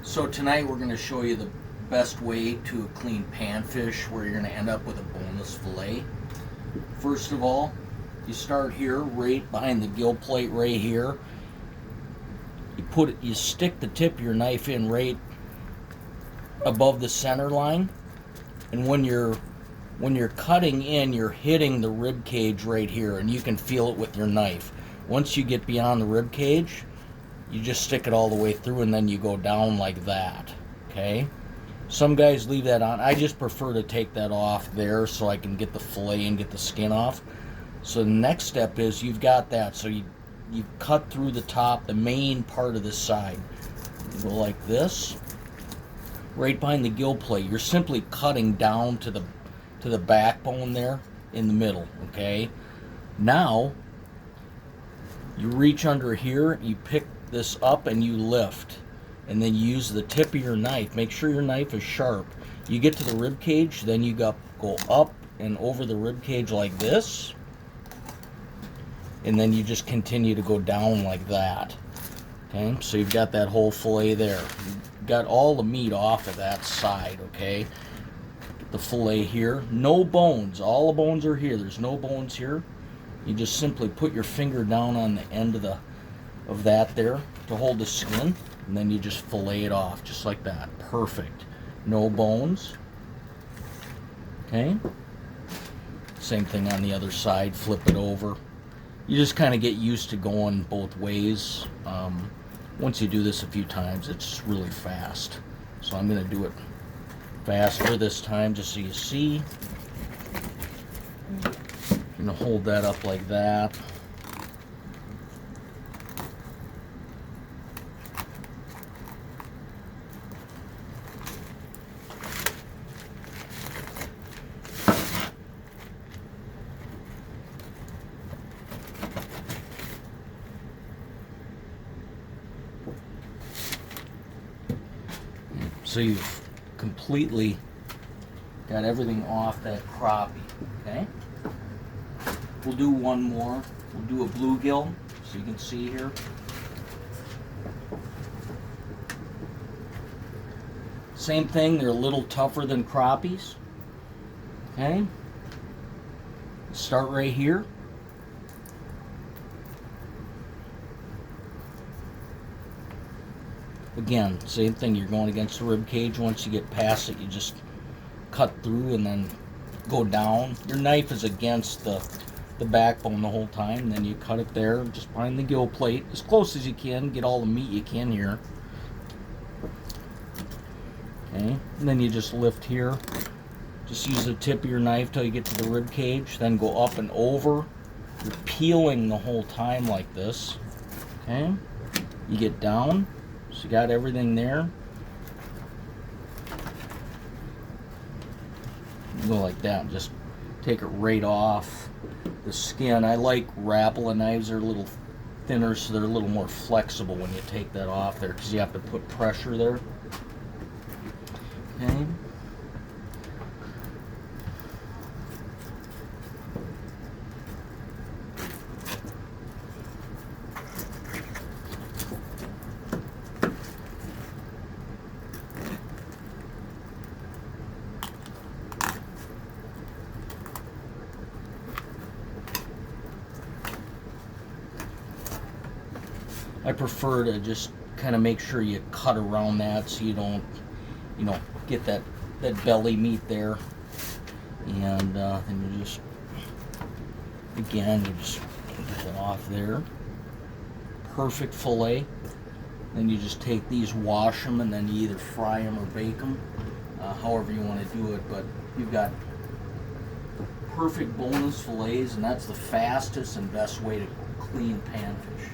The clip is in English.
So tonight we're going to show you the best way to clean panfish where you're going to end up with a boneless fillet. First of all, you start here right behind the gill plate right here. You stick the tip of your knife in right above the center line, and when you're cutting in, you're hitting the rib cage right here, and you can feel it with your knife. Once you get beyond the rib cage, you just stick it all the way through, and then you go down like that. Okay? Some guys leave that on. I just prefer to take that off there so I can get the fillet and get the skin off. So the next step is you've got that. So you cut through the top, the main part of the side. You go like this, right behind the gill plate. You're simply cutting down to the backbone there in the middle. Okay? Now you reach under here, you pick this up and you lift, and then you use the tip of your knife. Make sure your knife is sharp. You get to the rib cage, then you go up and over the rib cage like this, and then you just continue to go down like that. Okay, so you've got that whole fillet there. You've got all the meat off of that side. Okay, the fillet here, no bones. All the bones are here. There's no bones here. You just simply put your finger down on the end of that there to hold the skin, and then you just fillet it off just like that. Perfect. No bones. Okay. Same thing on the other side. Flip it over. You just kind of get used to going both ways. Once you do this a few times, it's really fast. So I'm going to do it faster this time just so you see. I'm going to hold that up like that. So you've completely got everything off that crappie. Okay? We'll do one more. We'll do a bluegill, so you can see here. Same thing, they're a little tougher than crappies. Okay? Start right here. Again, same thing, you're going against the rib cage. Once you get past it, you just cut through and then go down. Your knife is against the backbone the whole time, then you cut it there, just behind the gill plate, as close as you can, get all the meat you can here. Okay, and then you just lift here. Just use the tip of your knife till you get to the rib cage, then go up and over. You're peeling the whole time like this. Okay, you get down, so you got everything there. You go like that, just take it right off the skin. I like Rapala knives. They're a little thinner, so they're a little more flexible when you take that off there, because you have to put pressure there. Okay. I prefer to just kind of make sure you cut around that so you don't, get that belly meat there. And then you just, again, you just get it off there. Perfect fillet. Then you just take these, wash them, and then you either fry them or bake them, however you want to do it. But you've got perfect boneless fillets, and that's the fastest and best way to clean panfish.